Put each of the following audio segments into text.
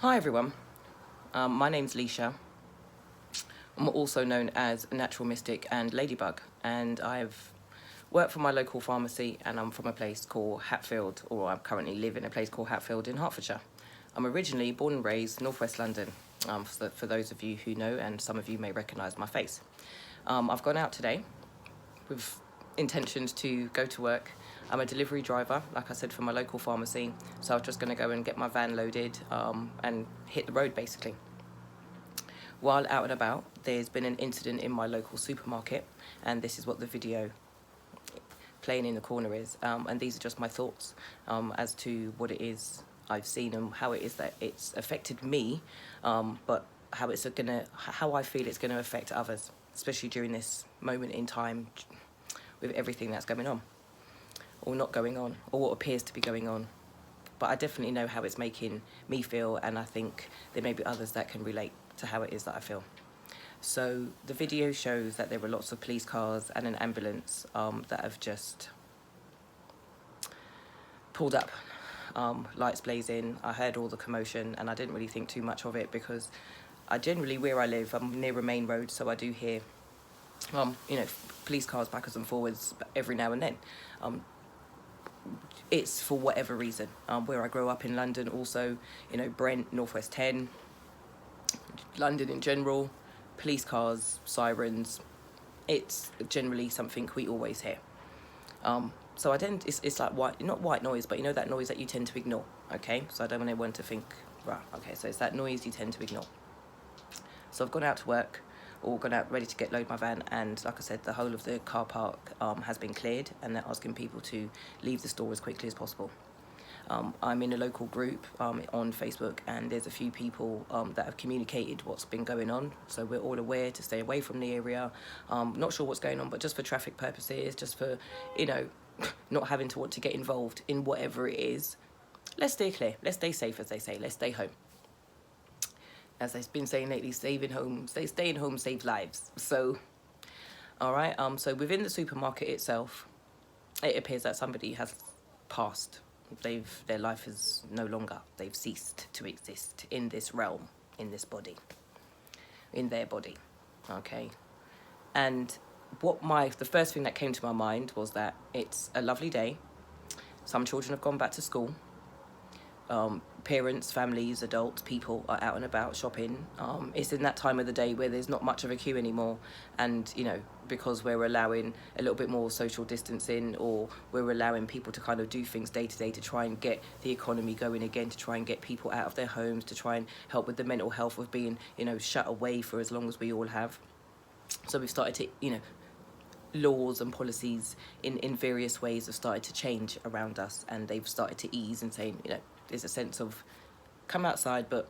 Hi everyone, my name's Leisha. I'm also known as Natural Mystic and Ladybug, and I've worked for my local pharmacy, and I'm from a place called Hatfield, or I currently live in a place called Hatfield in Hertfordshire. I'm originally born and raised northwest London, for those of you who know, and some of you may recognise my face. I've gone out today with intentions to go to work. I'm a delivery driver, like I said, for my local pharmacy, so I'm just going to go and get my van loaded and hit the road basically. While out and about, there's been an incident in my local supermarket, and this is what the video playing in the corner is. And these are just my thoughts as to what it is I've seen and how it is that it's affected me, but how I feel it's gonna affect others, especially during this moment in time with everything that's going on, or not going on, or what appears to be going on. But I definitely know how it's making me feel, and I think there may be others that can relate to how it is that I feel. So the video shows that there were lots of police cars and an ambulance that have just pulled up, lights blazing. I heard all the commotion and I didn't really think too much of it because I generally, where I live, I'm near a main road, so I do hear, police cars backwards and forwards every now and then. It's for whatever reason. Where I grew up in London, also, Brent, Northwest 10, London in general, police cars, sirens, it's generally something we always hear. So I don't, it's like not white noise, but that noise that you tend to ignore, okay? So I don't want anyone to think, right, okay, so it's that noise you tend to ignore. So I've gone out to work, or gone out ready to load my van, and like I said, the whole of the car park has been cleared, and they're asking people to leave the store as quickly as possible. I'm in a local group on Facebook, and there's a few people that have communicated what's been going on, so we're all aware to stay away from the area. Not sure what's going on, but just for traffic purposes, just for not having to want to get involved in whatever it is, let's stay clear, let's stay safe, as they say, let's stay home. As they've been saying lately, staying home saves lives. So all right, so within the supermarket itself, it appears that somebody has passed. Their life is no longer, they've ceased to exist in this realm, in this body, in their body, okay? And the first thing that came to my mind was that it's a lovely day. Some children have gone back to school. Parents, families, adults, people are out and about shopping. It's in that time of the day where there's not much of a queue anymore, and because we're allowing a little bit more social distancing, or we're allowing people to kind of do things day to day to try and get the economy going again, to try and get people out of their homes, to try and help with the mental health of being shut away for as long as we all have. So we've started to laws and policies in various ways have started to change around us, and they've started to ease and saying there's a sense of come outside, but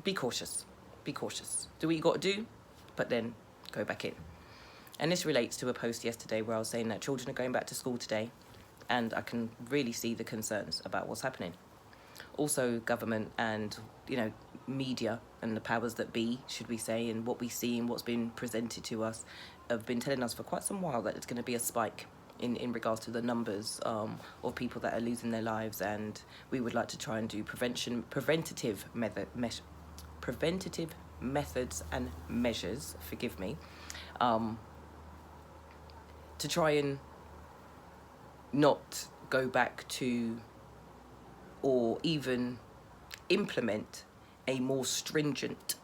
be cautious, do what you got to do, but then go back in. And this relates to a post yesterday where I was saying that children are going back to school today, and I can really see the concerns about what's happening. Also, government and media and the powers that be, should we say, and what we see and what's been presented to us have been telling us for quite some while that it's going to be a spike in regards to the numbers of people that are losing their lives, and we would like to try and do preventative methods and measures, forgive me, to try and not go back to or even implement a more stringent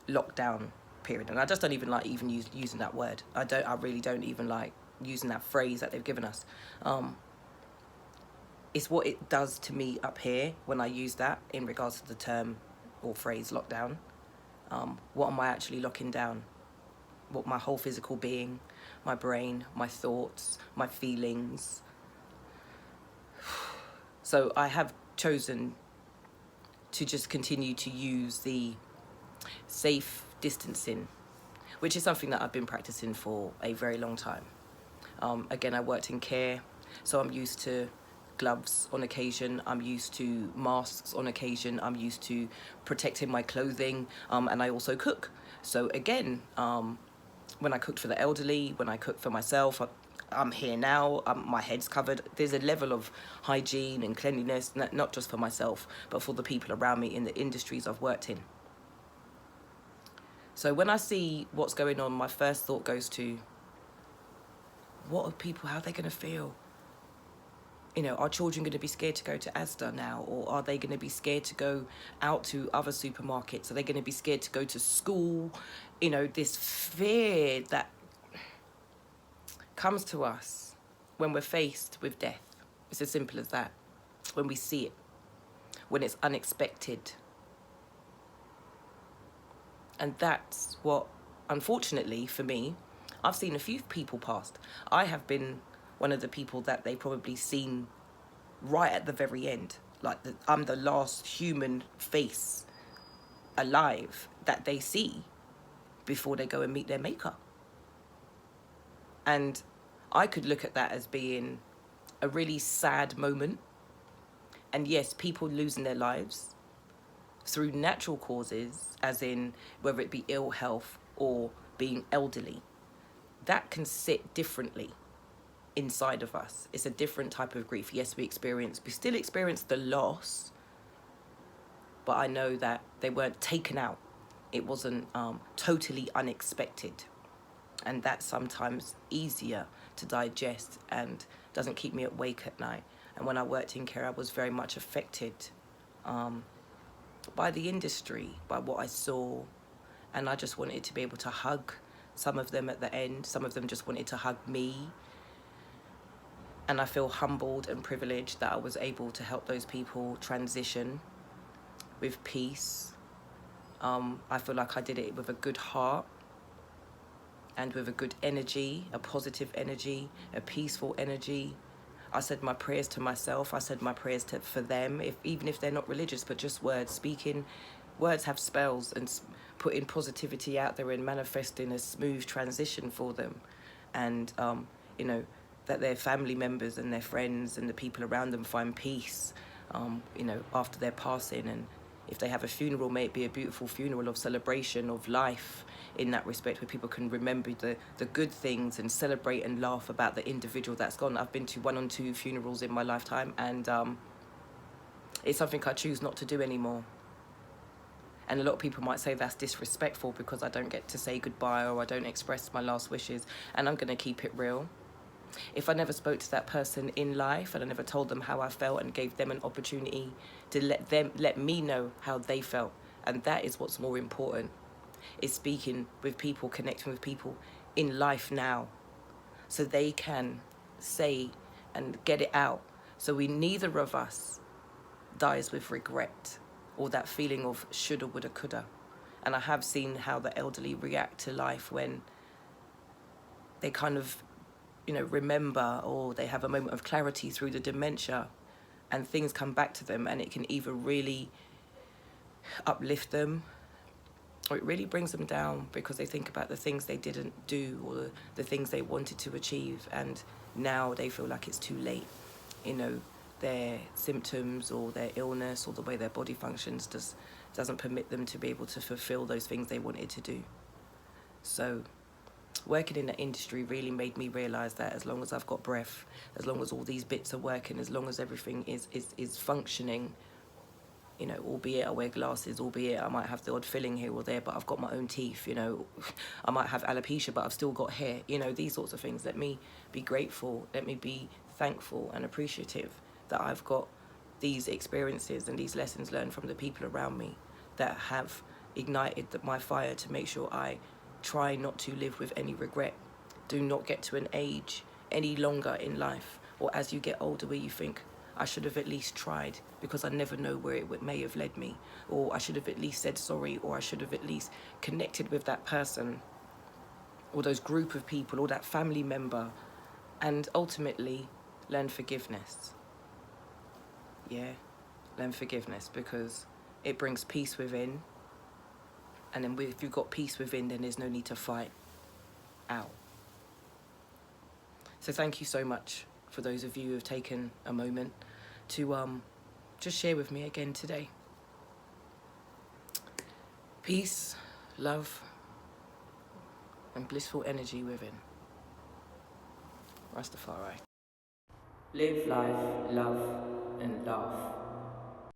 lockdown period. And I just don't even like using that word. I really don't even like using that phrase that they've given us. It's what it does to me up here when I use that in regards to the term or phrase lockdown. What am I actually locking down? What my whole physical being, my brain, my thoughts, my feelings. So I have chosen to just continue to use the safe distancing, which is something that I've been practicing for a very long time. Again, I worked in care, so I'm used to gloves on occasion, I'm used to masks on occasion, I'm used to protecting my clothing, and I also cook. So again, when I cooked for the elderly, when I cooked for myself, I'm here now, my head's covered. There's a level of hygiene and cleanliness, not just for myself, but for the people around me in the industries I've worked in. So when I see what's going on, my first thought goes to, what are people, how are they going to feel? You know, are children going to be scared to go to Asda now? Or are they going to be scared to go out to other supermarkets? Are they going to be scared to go to school? You know, this fear that comes to us when we're faced with death. It's as simple as that. When we see it, when it's unexpected. And that's what, unfortunately for me, I've seen a few people past. I have been one of the people that they probably seen right at the very end. Like, I'm the last human face alive that they see before they go and meet their maker. And I could look at that as being a really sad moment. And yes, people losing their lives through natural causes, as in whether it be ill health or being elderly, that can sit differently inside of us. It's a different type of grief. Yes, we still experience the loss, but I know that they weren't taken out. It wasn't totally unexpected. And that's sometimes easier to digest and doesn't keep me awake at night. And when I worked in care, I was very much affected by the industry, by what I saw. And I just wanted to be able to hug some of them at the end. Some of them just wanted to hug me. And I feel humbled and privileged that I was able to help those people transition with peace. I feel like I did it with a good heart and with a good energy, a positive energy, a peaceful energy. I said my prayers to myself. I said my prayers for them, even if they're not religious, but just words. Speaking, words have spells, and putting positivity out there and manifesting a smooth transition for them. And, you know, that their family members and their friends and the people around them find peace, you know, after their passing. And if they have a funeral, may it be a beautiful funeral of celebration of life in that respect, where people can remember the good things and celebrate and laugh about the individual that's gone. I've been to 1 or 2 funerals in my lifetime, and it's something I choose not to do anymore. And a lot of people might say that's disrespectful because I don't get to say goodbye or I don't express my last wishes, and I'm going to keep it real. If I never spoke to that person in life and I never told them how I felt and gave them an opportunity to let me know how they felt, and that is what's more important, is speaking with people, connecting with people in life now, so they can say and get it out, so neither of us dies with regret or that feeling of shoulda, woulda, coulda. And I have seen how the elderly react to life when they kind of, you know, remember, or they have a moment of clarity through the dementia, and things come back to them, and it can either really uplift them or it really brings them down, because they think about the things they didn't do or the things they wanted to achieve, and now they feel like it's too late. You know, their symptoms or their illness or the way their body functions doesn't permit them to be able to fulfill those things they wanted to do. So working in the industry really made me realise that as long as I've got breath, as long as all these bits are working, as long as everything is functioning, you know, albeit I wear glasses, albeit I might have the odd filling here or there, but I've got my own teeth, you know, I might have alopecia, but I've still got hair, you know, these sorts of things. Let me be grateful, let me be thankful and appreciative that I've got these experiences and these lessons learned from the people around me that have ignited my fire to make sure I try not to live with any regret. Do not get to an age any longer in life, or as you get older, where you think, I should have at least tried, because I never know where it may have led me, or I should have at least said sorry, or I should have at least connected with that person or those group of people or that family member, and ultimately learn forgiveness. Yeah, learn forgiveness, because it brings peace within, and then if you've got peace within, then there's no need to fight out. So thank you so much for those of you who have taken a moment to just share with me again today. Peace, love, and blissful energy within. Rastafari. Live life, love, and laugh.